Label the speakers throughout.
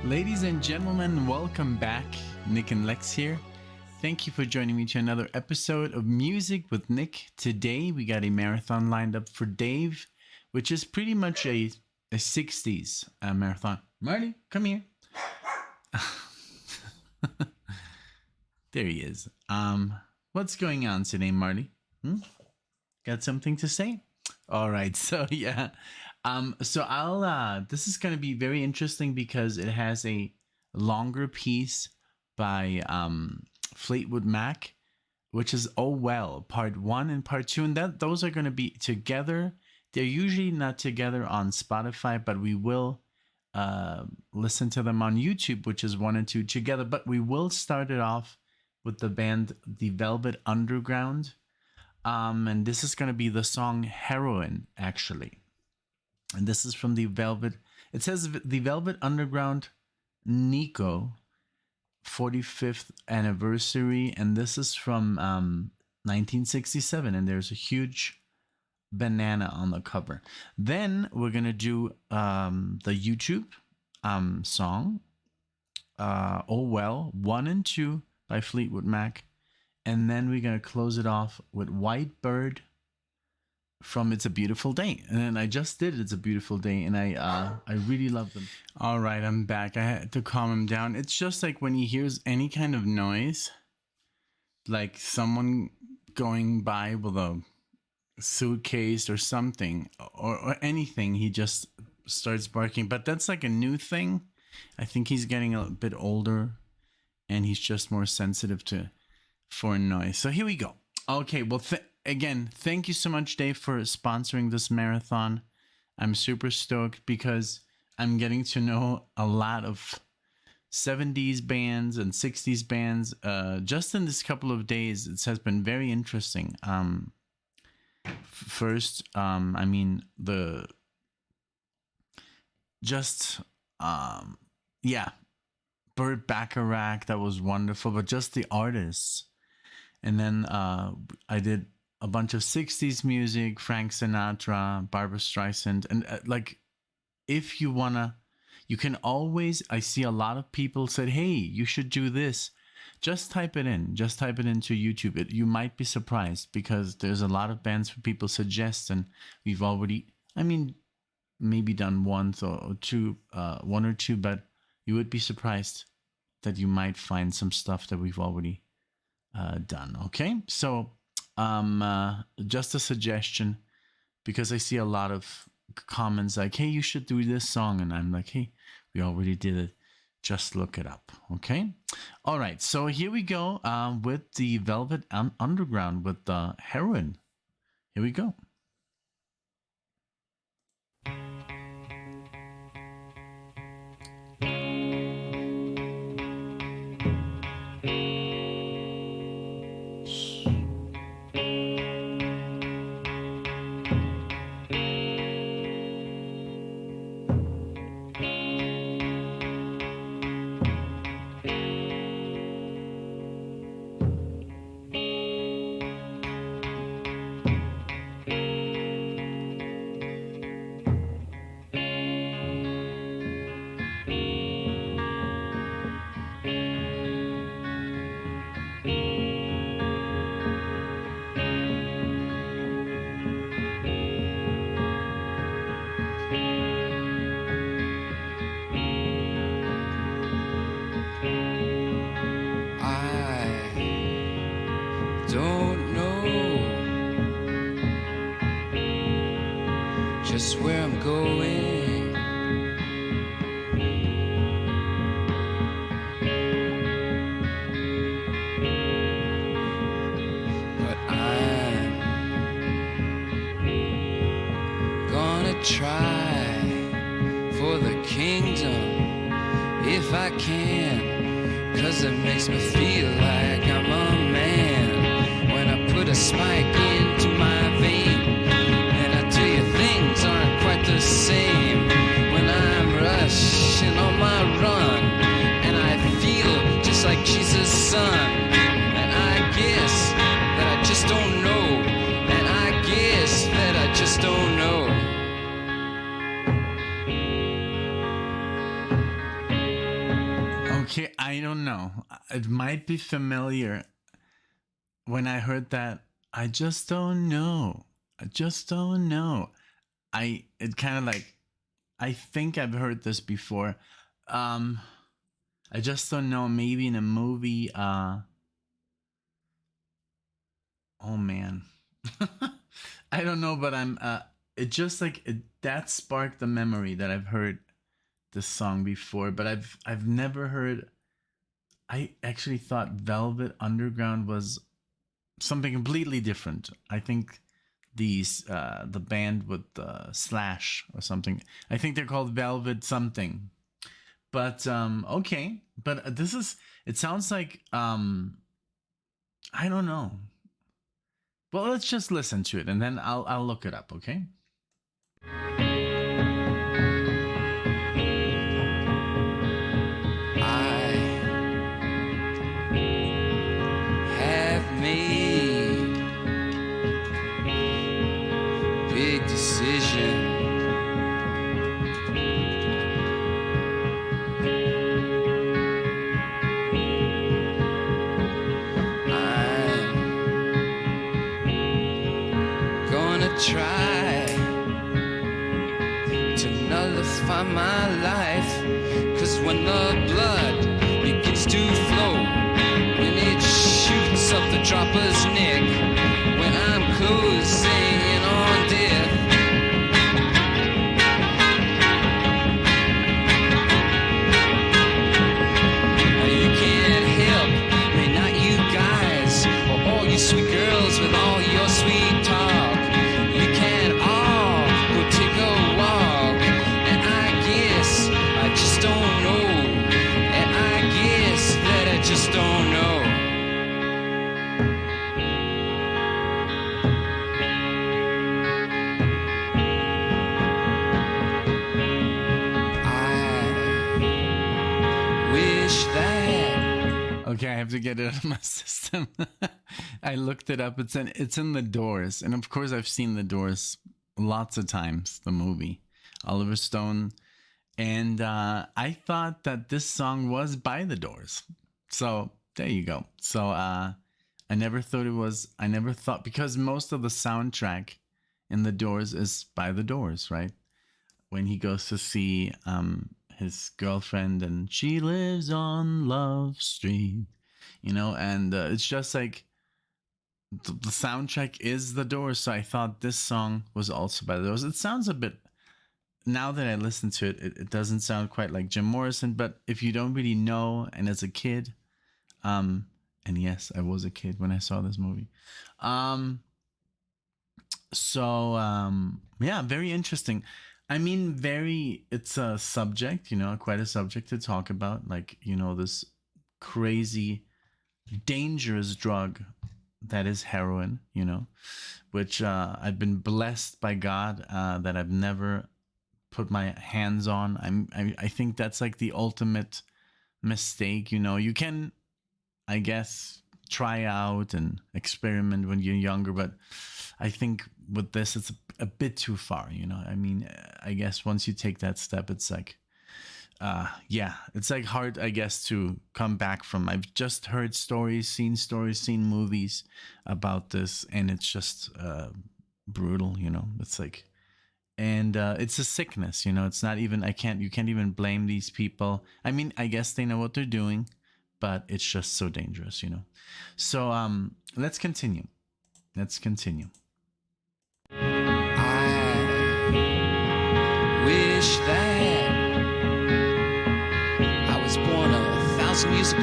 Speaker 1: Ladies and gentlemen, welcome back. Nick and Lex here. Thank you for joining me to another episode of Music with Nick. Today we got a marathon lined up for Dave, which is pretty much a 60s marathon. Marty, come here. There he is. What's going on today, Marty? Got something to say? All right, so yeah. So I'll this is going to be very interesting because it has a longer piece by Fleetwood Mac, which is Oh Well, part 1 and part 2, and those are going to be together. They're usually not together on Spotify, but we will listen to them on YouTube, which is 1 and 2 together. But we will start it off with the band The Velvet Underground, and this is going to be the song Heroin, actually. And this is from the Velvet. It says the Velvet Underground Nico 45th anniversary. And this is from 1967. And there's a huge banana on the cover. Then we're going to do the YouTube song. Oh Well, 1 and 2 by Fleetwood Mac. And then we're going to close it off with White Bird from It's a Beautiful Day. And then I just did It's a Beautiful Day, and I really love them. All right, I'm back. I had to calm him down. It's just like when he hears any kind of noise, like someone going by with a suitcase or something, or anything, he just starts barking. But that's like a new thing. I think he's getting a bit older, and he's just more sensitive to foreign noise. So here we go. Okay, well, again, thank you so much, Dave, for sponsoring this marathon. I'm super stoked because I'm getting to know a lot of 70s bands and 60s bands just in this couple of days. It has been very interesting. First, I mean, Burt Bacharach, that was wonderful, but just the artists. And then I did a bunch of 60s music, Frank Sinatra, Barbra Streisand. And if you wanna, you can always, I see a lot of people said, hey, you should do this. Just type it in. Just type it into YouTube. You might be surprised because there's a lot of bands people suggest, and we've already, maybe done one or two, but you would be surprised that you might find some stuff that we've already done. Okay, so just a suggestion, because I see a lot of comments like, hey, you should do this song, and I'm like, hey, we already did it, just look it up. Okay, all right, so here we go with the Velvet Underground with the Heroin. Here we go.
Speaker 2: Just where I'm going, but I'm gonna try for the kingdom if I can, 'cause it makes me feel like I'm a man when I put a spike into my vein. Things aren't quite the same when I'm rushing on my run, and I feel just like Jesus' son. And I guess that I just don't know, and I guess that I just don't know.
Speaker 1: Okay, I don't know. It might be familiar. When I heard that, I just don't know. I just don't know. It kind of like, I think I've heard this before. Um, I just don't know. Maybe in a movie. Oh man, I don't know, but I'm. It just like that sparked the memory that I've heard this song before, but I've never heard. I actually thought Velvet Underground was something completely different. I think the band with Slash or something. I think they're called Velvet something. But okay. But this is. It sounds like I don't know. Well, let's just listen to it and then I'll look it up. Okay.
Speaker 2: Made big decision. I'm gonna try to nullify my life, 'cause when the blood begins to flow, when it shoots up the dropper's neck, when I'm closing in on death, you can't help me, not you guys, or all you sweet girls with all your sweet talk. You can't all go take a walk, and I guess I just don't know, and I guess that I just don't know.
Speaker 1: Okay, I have to get it out of my system. I looked it up. It's in The Doors, and of course I've seen The Doors lots of times. The movie, Oliver Stone, and I thought that this song was by The Doors. So there you go. So I never thought it was. I never thought, because most of the soundtrack in The Doors is by The Doors, right? When he goes to see his girlfriend and she lives on Love Street, and it's just like the soundtrack is The Doors. So I thought this song was also by The Doors. It sounds a bit, now that I listen to it, it doesn't sound quite like Jim Morrison, but if you don't really know, and as a kid, and yes, I was a kid when I saw this movie. Yeah, very interesting. I mean, it's a subject, quite a subject to talk about. Like, this crazy, dangerous drug that is heroin, which I've been blessed by God that I've never put my hands on. I think that's like the ultimate mistake. You can, I guess, try out and experiment when you're younger, but I think with this it's a bit too far. I mean, I guess once you take that step, it's like it's like hard, I guess, to come back from. I've just heard stories, seen movies about this, and it's just brutal. It's like, and it's a sickness. It's not even, you can't even blame these people. I mean, I guess they know what they're doing, but it's just so dangerous. So let's continue.
Speaker 2: I wish that I was born 1,000 years ago.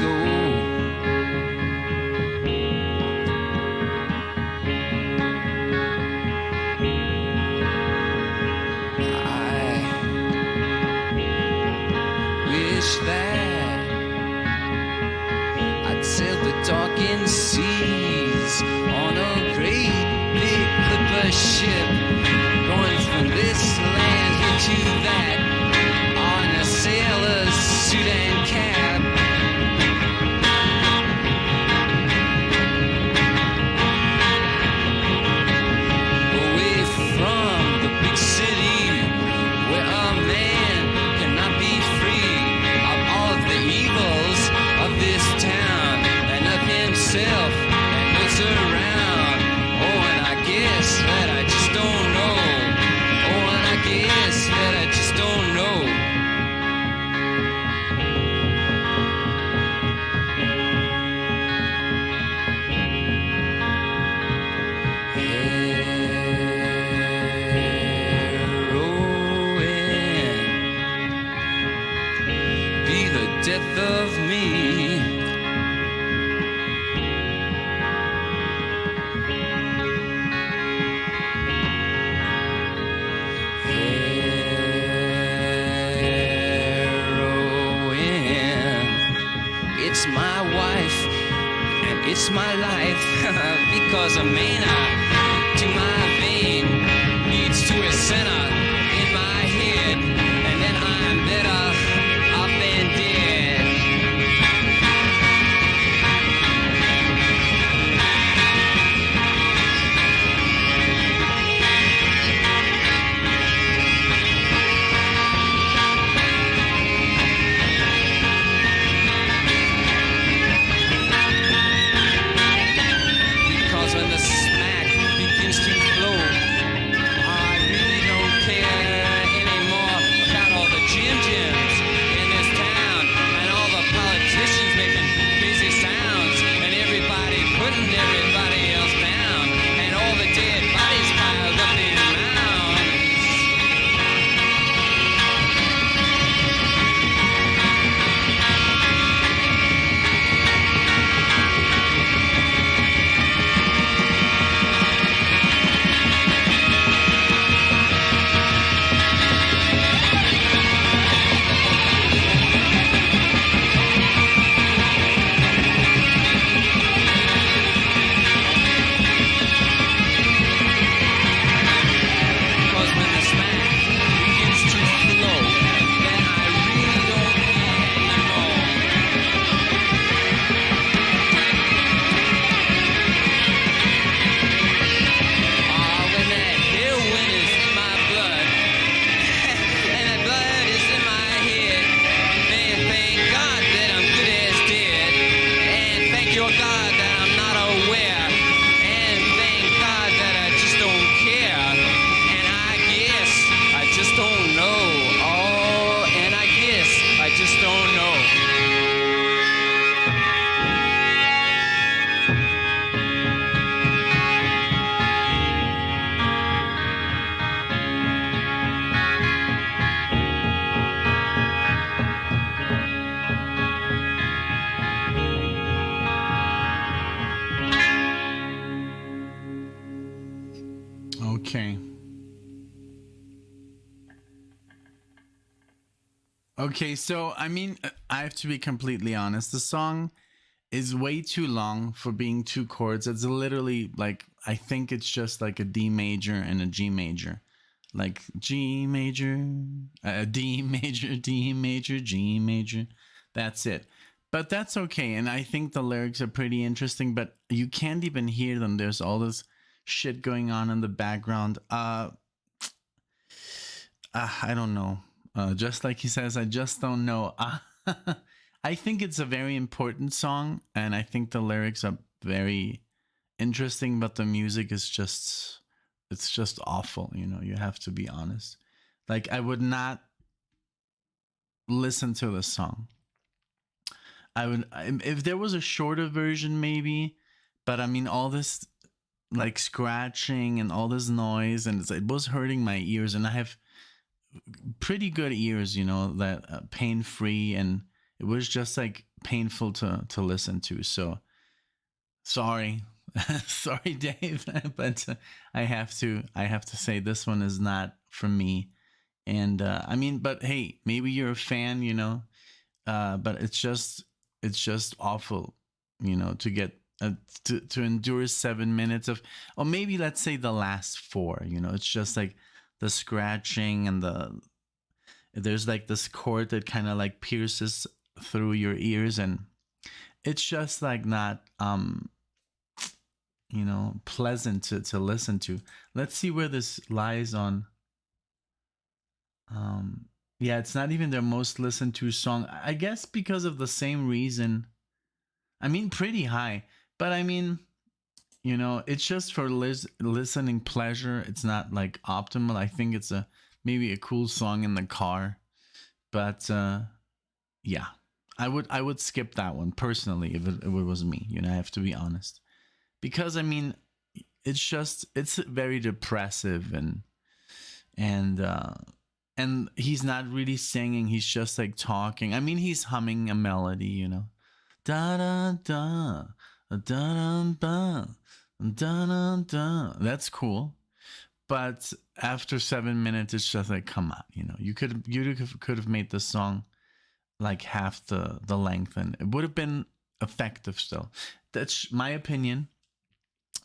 Speaker 2: I wish that I'd sail the darkened seas on a great big clipper ship, going from this land here to that, on a sailor's suit and cap. Away from the big city, where a man cannot be free of all of the evils beneath of me. It's my wife and it's my life because a manna to my vein leads to a center in my head, and then I'm better off than dead. When the smack begins to flow, I really don't care anymore about all the Jim-Jims in this town and all the politicians making crazy sounds and everybody putting everybody else down and all the dead bodies piled up in mounds. Because when the smack begins to flow, then I really don't care anymore. When that heroin is in my blood, and that blood is in my head, then thank God that I'm good as dead, and thank your God that I'm not aware, and thank God that I just don't care, and I guess I just don't know. Oh, and I guess I just don't know.
Speaker 1: Okay. Okay, so I mean, I have to be completely honest. The song is way too long for being two chords. It's literally like, I think it's just like a D major and a G major. Like G major, D major, D major, G major. That's it. But that's okay. And I think the lyrics are pretty interesting, but you can't even hear them. There's all this shit going on in the background. I don't know. Just like he says, I just don't know. I think it's a very important song, and I think the lyrics are very interesting, but the music is it's just awful. You know, you have to be honest. Like, I would not listen to the song. I would, if there was a shorter version, maybe, but I mean, all this like scratching and all this noise, and it was hurting my ears, and I have pretty good ears, you know, that pain free, and it was just like painful to listen to. So sorry, sorry, Dave, but I have to say this one is not for me. And I mean, but hey, maybe you're a fan, you know, but it's just awful, you know, to get to endure 7 minutes of, or maybe let's say the last 4, you know. It's just like the scratching and there's like this cord that kind of like pierces through your ears, and it's just like not you know, pleasant to listen to. Let's see where this lies on. Yeah, it's not even their most listened to song, I guess, because of the same reason. I mean, pretty high, but I mean, you know, it's just for listening pleasure. It's not like optimal. I think it's maybe a cool song in the car, but yeah, I would skip that one personally if it was me. You know, I have to be honest, because I mean, it's very depressive and and he's not really singing, he's just like talking. I mean, he's humming a melody, you know. Da da da da da da da da da. That's cool. But after 7 minutes, it's just like, come on, you know. You could have made the song like half the length, and it would have been effective still. That's my opinion.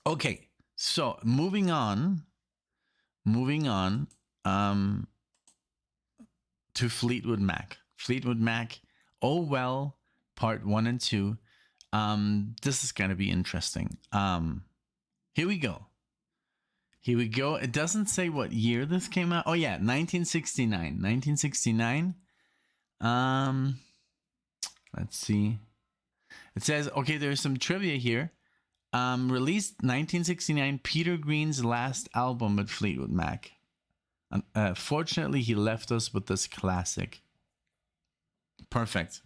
Speaker 1: Okay, so moving on to Fleetwood Mac. Fleetwood Mac, Oh Well, Part 1 and 2. This is gonna be interesting. Here we go. It doesn't say what year this came out. Oh yeah, 1969. 1969. Let's see. It says, okay, there's some trivia here. Released 1969, Peter Green's last album with Fleetwood Mac. Fortunately, he left us with this classic. Perfect.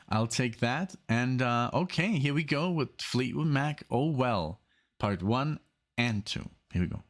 Speaker 1: I'll take that. And okay, here we go with Fleetwood Mac, Oh Well, Part 1 and 2. Here we go.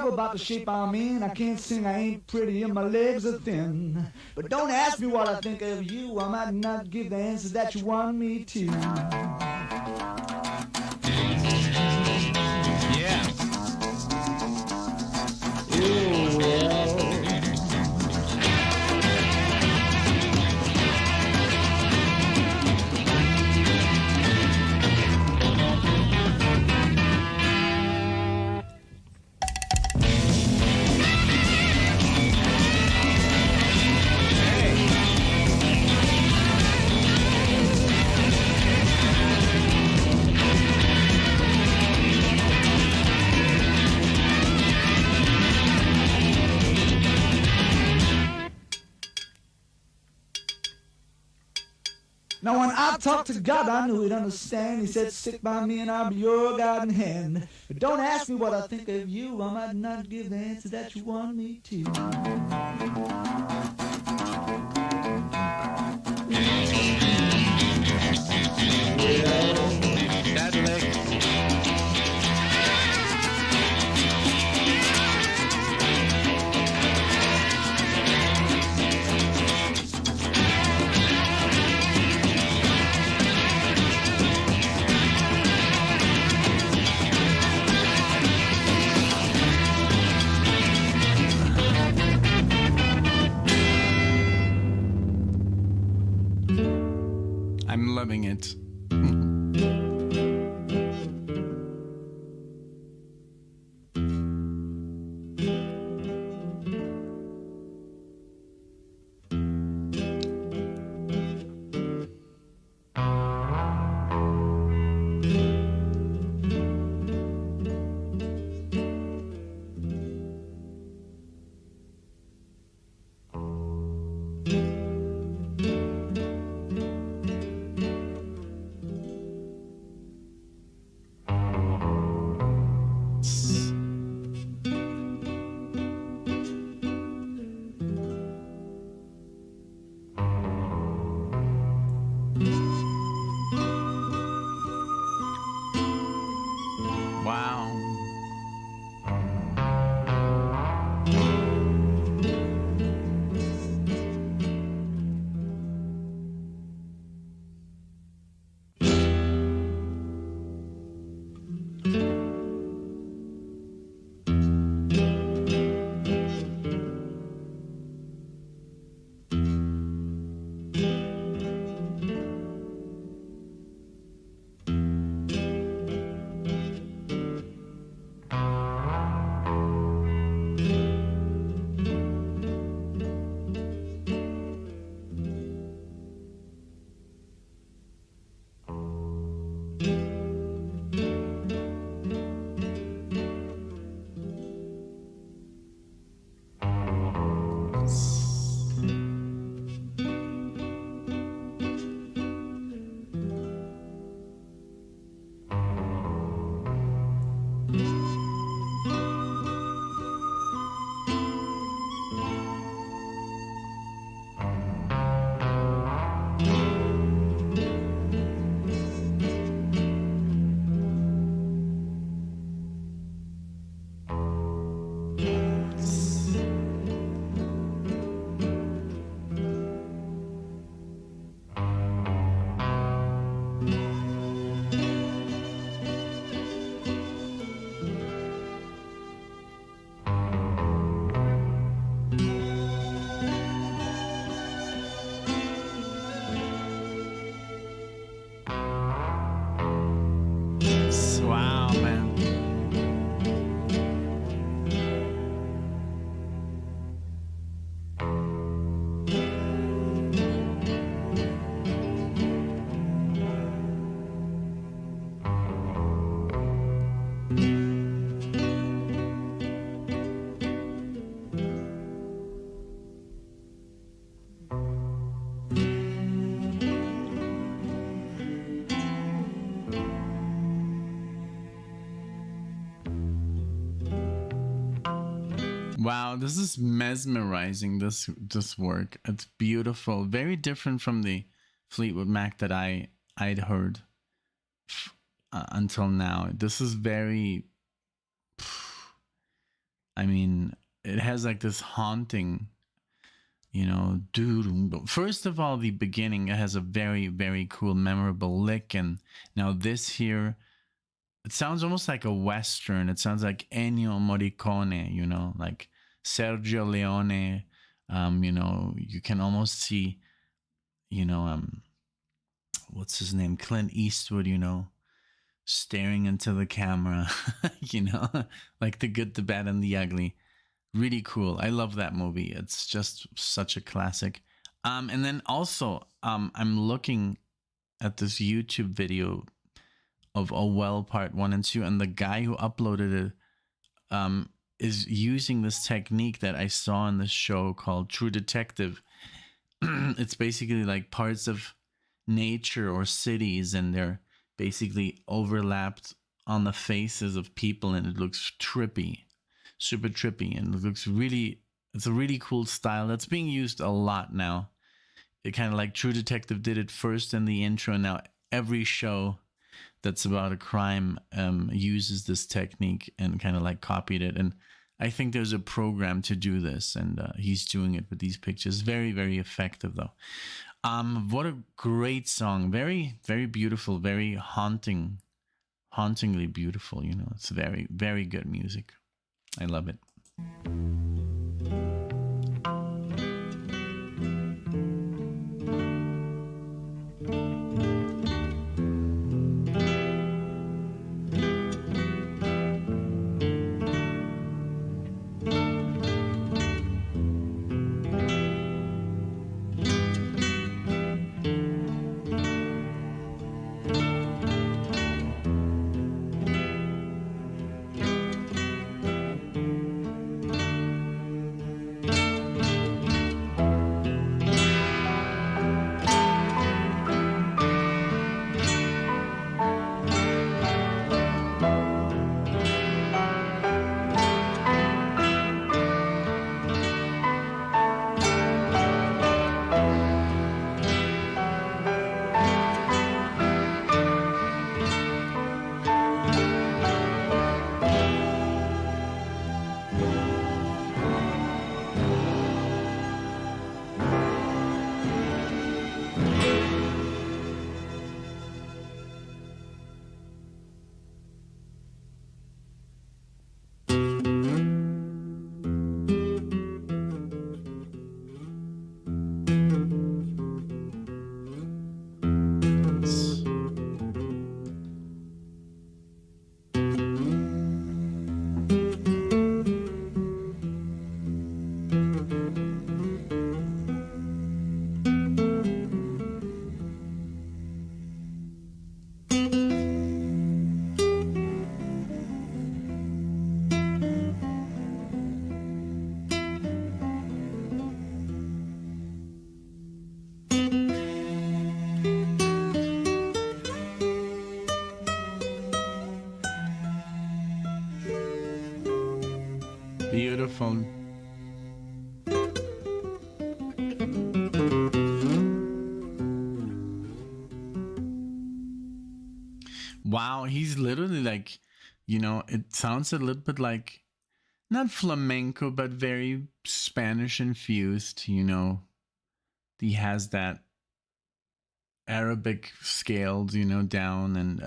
Speaker 3: About the shape I'm in, I can't sing, I ain't pretty, and my legs are thin. But don't ask me what I think of you, I might not give the answers that you want me to.
Speaker 1: Yeah.
Speaker 3: Oh, well. Now when I talked to God, I knew he'd understand. He said, stick by me and I'll be your guiding hand. But don't ask me what I think of you, I might not give the answer that you want me to.
Speaker 1: That lick. I'm loving it. Wow, this is mesmerizing. This work, it's beautiful. Very different from the Fleetwood Mac that I'd heard until now. This is very. I mean, it has like this haunting, dude. First of all, the beginning, it has a very, very cool, memorable lick, and now this here, it sounds almost like a western. It sounds like Ennio Morricone, like Sergio Leone. You can almost see, what's his name, Clint Eastwood, staring into the camera, like The Good, the Bad, and the Ugly. Really cool. I love that movie. It's just such a classic. And then also, I'm looking at this YouTube video of Oh Well Part 1 and 2, and the guy who uploaded it is using this technique that I saw in this show called True Detective. It's basically like parts of nature or cities, and they're basically overlapped on the faces of people, and it looks trippy, super trippy, and it looks really, it's a really cool style that's being used a lot now. It kind of like True Detective did it first in the intro, and now every show that's about a crime uses this technique and kind of like copied it. And I think there's a program to do this, and he's doing it with these pictures. Very, very effective though. What a great song. Very, very beautiful, very hauntingly beautiful. It's very, very good music. I love it. Beautiful. Wow, he's literally like, it sounds a little bit like not flamenco, but very Spanish infused. He has that Arabic scaled, down, and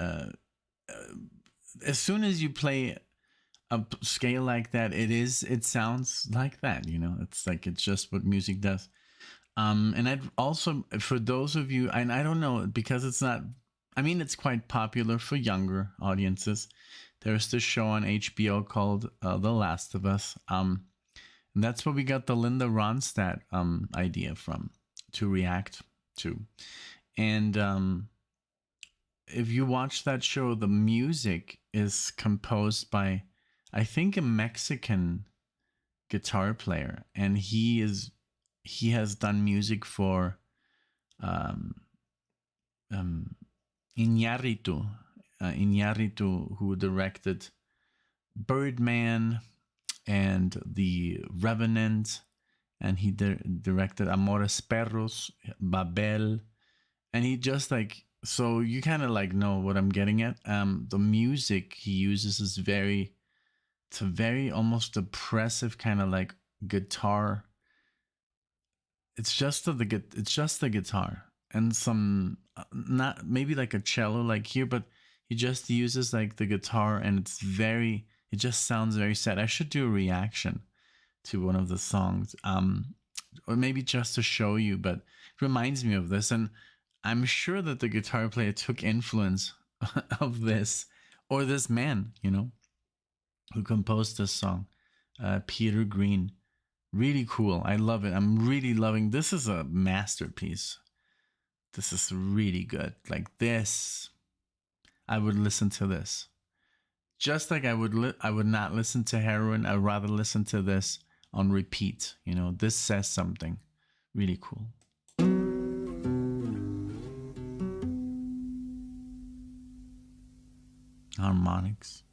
Speaker 1: as soon as you play a scale like that, it sounds like that. It's just what music does. And I'd also, for those of you, and I don't know, because it's not, I mean, it's quite popular for younger audiences. There's this show on HBO called The Last of Us. And that's where we got the Linda Ronstadt idea from, to react to. And if you watch that show, the music is composed by, I think, a Mexican guitar player, and he has done music for Iñárritu, who directed Birdman, and The Revenant, and he directed Amores Perros, Babel, and he just like, so you kind of like know what I'm getting at. The music he uses is it's a very almost depressive kind of like guitar. It's just the guitar and some not maybe like a cello like here, but he just uses like the guitar, and it just sounds very sad. I should do a reaction to one of the songs, or maybe just to show you, but it reminds me of this, and I'm sure that the guitar player took influence of this, or this man, who composed this song, Peter Green. Really cool. I love it. I'm really loving. This is a masterpiece. This is really good. Like this, I would listen to this. Just like I would not listen to Heroin. I'd rather listen to this on repeat. This says something really cool. Harmonics.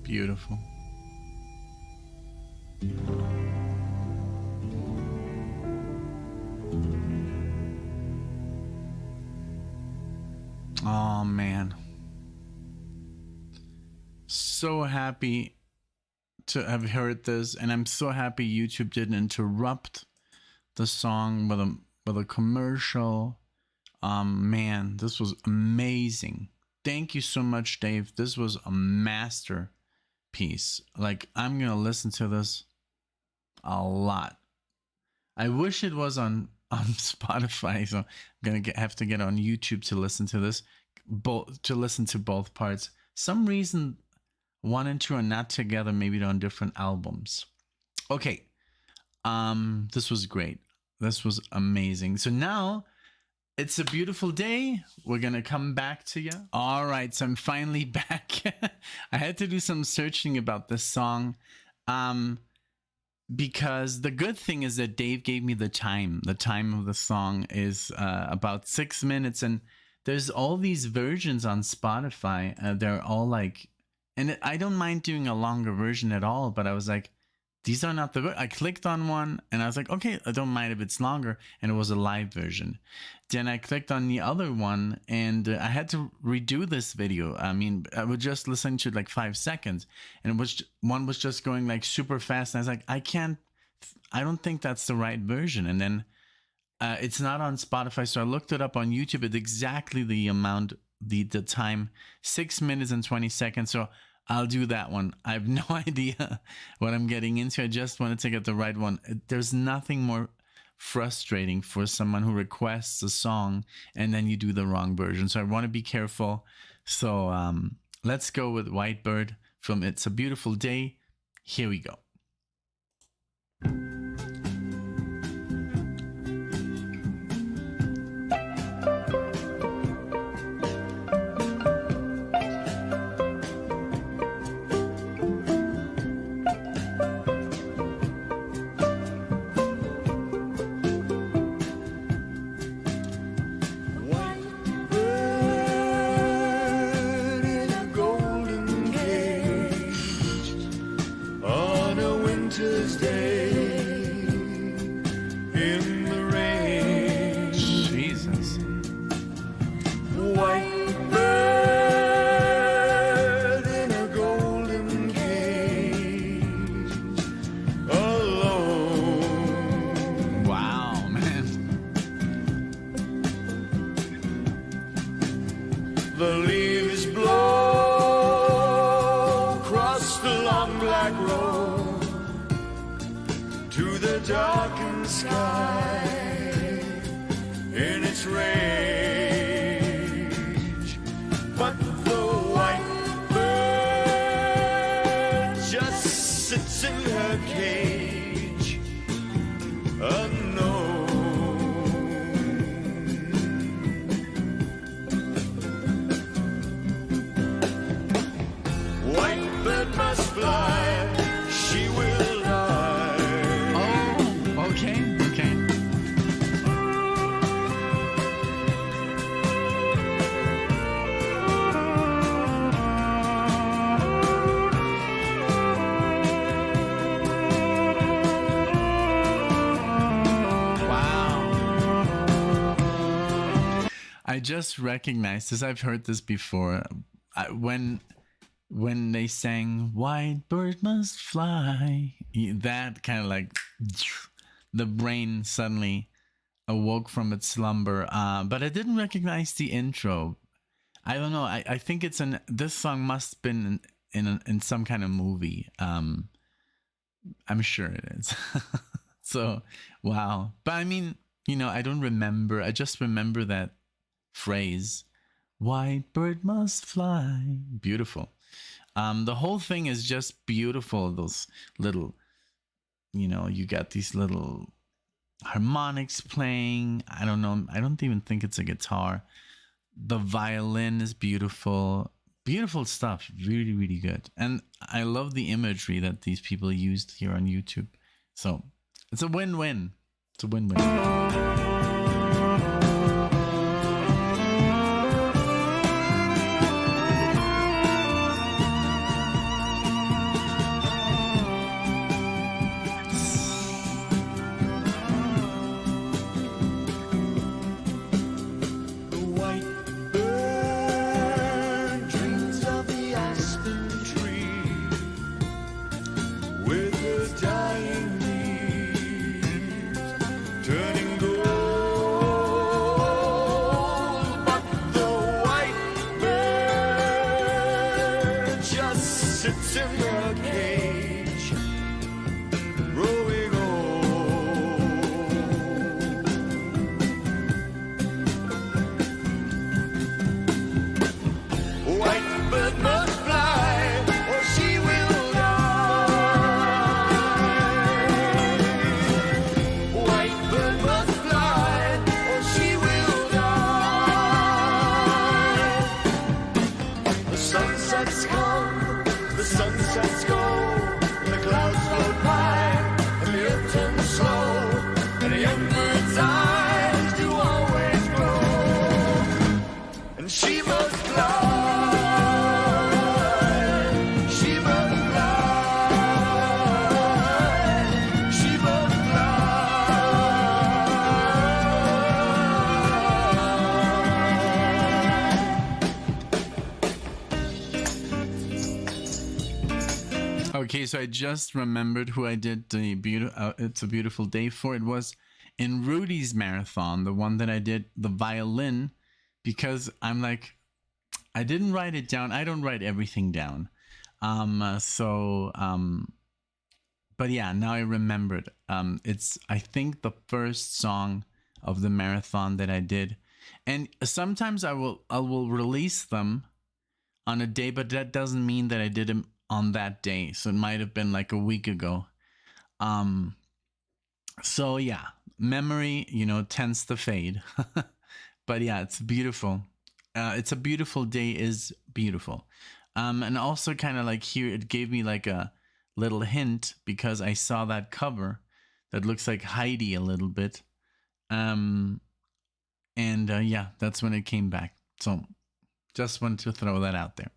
Speaker 1: Beautiful. Oh man. So happy to have heard this, and I'm so happy YouTube didn't interrupt the song with a commercial. Man, this was amazing. Thank you so much, Dave. This was a masterpiece. Like, I'm gonna listen to this a lot. I wish it was on Spotify, so I'm gonna have to get on YouTube to listen to this, to listen to both parts. Some reason 1 and 2 are not together. Maybe they're on different albums. Okay, this was great. This was amazing. So now it's a beautiful day. We're gonna come back to you. All right, so I'm finally back. I had to do some searching about this song, because the good thing is that Dave gave me the time. The time of the song is about 6 minutes, and there's all these versions on Spotify. They're all like, and I don't mind doing a longer version at all, but I was like, these are not I clicked on one and I was like, okay, I don't mind if it's longer, and it was a live version. Then I clicked on the other one, and I had to redo this video. I mean, I would just listen to like 5 seconds, and one was just going like super fast, and I was like, I don't think that's the right version. And then it's not on Spotify, so I looked it up on YouTube. It's exactly the amount, the time, 6 minutes and 20 seconds. So I'll do that one. I have no idea what I'm getting into. I just wanted to get the right one. There's nothing more frustrating for someone who requests a song and then you do the wrong version. So I want to be careful. So let's go with Whitebird from It's a Beautiful Day. Here we go.
Speaker 4: Winter's day. across the long black road to the darkened sky in its rage. But the white bird just sits in her cage, unknown. White bird must fly, she will die.
Speaker 1: Oh, okay, okay. I just recognized this. I've heard this before. When they sang "White Bird Must Fly," that kind of like the brain suddenly awoke from its slumber. But I didn't recognize the intro. I don't know. I think it's this song must have been in some kind of movie. I'm sure it is. So wow. But I mean, I don't remember. I just remember that phrase, "White bird must fly." Beautiful. The whole thing is just beautiful. Those little, you got these little harmonics playing. I don't know. I don't even think it's a guitar. The violin is beautiful. Beautiful stuff. Really, really good. And I love the imagery that these people used here on YouTube. So it's a win-win. It's a win-win. Okay, so I just remembered who I did the It's a Beautiful Day for. It was in Rudy's marathon, the one that I did the violin, because I'm like, I didn't write it down. I don't write everything down. But yeah, now I remembered. It's, I think, the first song of the marathon that I did. And sometimes I will release them on a day, but that doesn't mean that I did them on that day. So it might have been like a week ago. So yeah, memory, tends to fade. But yeah, it's beautiful. It's a Beautiful Day is beautiful. And also kind of like here, it gave me like a little hint because I saw that cover that looks like Heidi a little bit. Yeah, that's when it came back. So just wanted to throw that out there.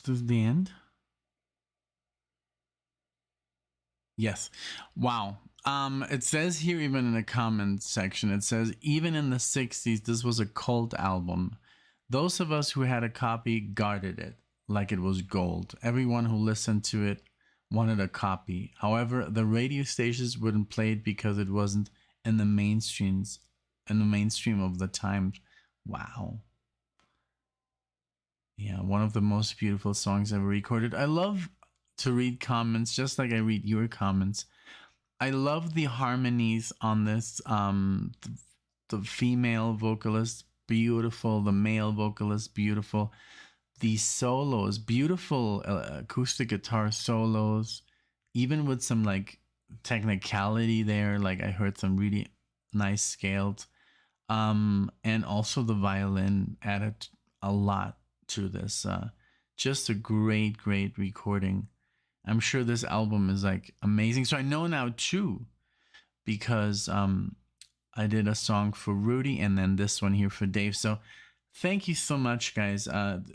Speaker 1: This is the end. Yes. Wow. It says here, even in the comments section, it says even in the 60s, this was a cult album. Those of us who had a copy guarded it like it was gold. Everyone who listened to it wanted a copy. However, the radio stations wouldn't play it because it wasn't in the mainstream of the time. Wow. Yeah, one of the most beautiful songs ever recorded. I love to read comments just like I read your comments. I love the harmonies on this. The female vocalist, beautiful. The male vocalist, beautiful. The solos, beautiful acoustic guitar solos, even with some like technicality there. Like I heard some really nice scaled. And also the violin added a lot to this. Just a great, great recording. I'm sure this album is like amazing. So I know now too, because I did a song for Rudy and then this one here for Dave. So thank you so much, guys.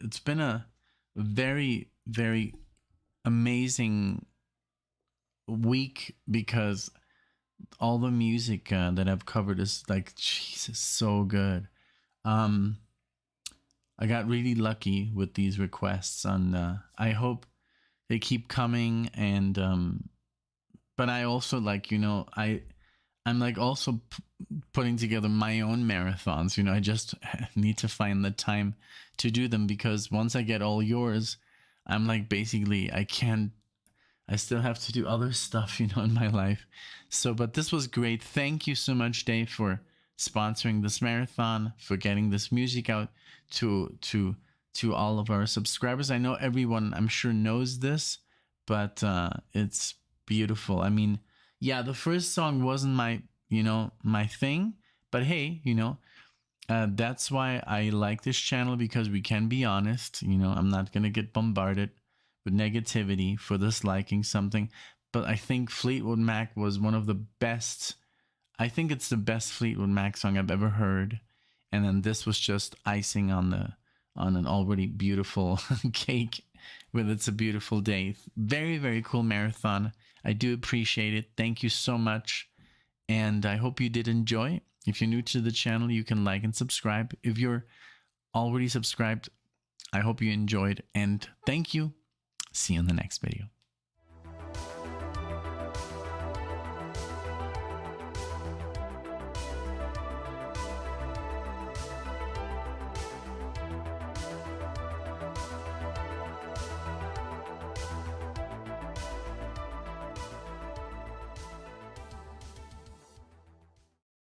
Speaker 1: It's been a very, very amazing week because all the music that I've covered is like, Jesus, so good. I got really lucky with these requests, and I hope they keep coming. And but I also like, I'm like also putting together my own marathons. I just need to find the time to do them, because once I get all yours, I'm like, basically I still have to do other stuff, in my life. So, but this was great. Thank you so much, Dave, for sponsoring this marathon, for getting this music out to all of our subscribers. I know everyone, I'm sure, knows this, but it's beautiful. I mean, yeah, the first song wasn't my thing, but hey, that's why I like this channel, because we can be honest. I'm not gonna get bombarded with negativity for disliking something. But I think Fleetwood Mac was one of the best. I think it's the best Fleetwood Mac song I've ever heard. And then this was just icing on an already beautiful cake with It's a Beautiful Day. Very, very cool marathon. I do appreciate it. Thank you so much. And I hope you did enjoy. If you're new to the channel, you can like and subscribe. If you're already subscribed, I hope you enjoyed. And thank you. See you in the next video.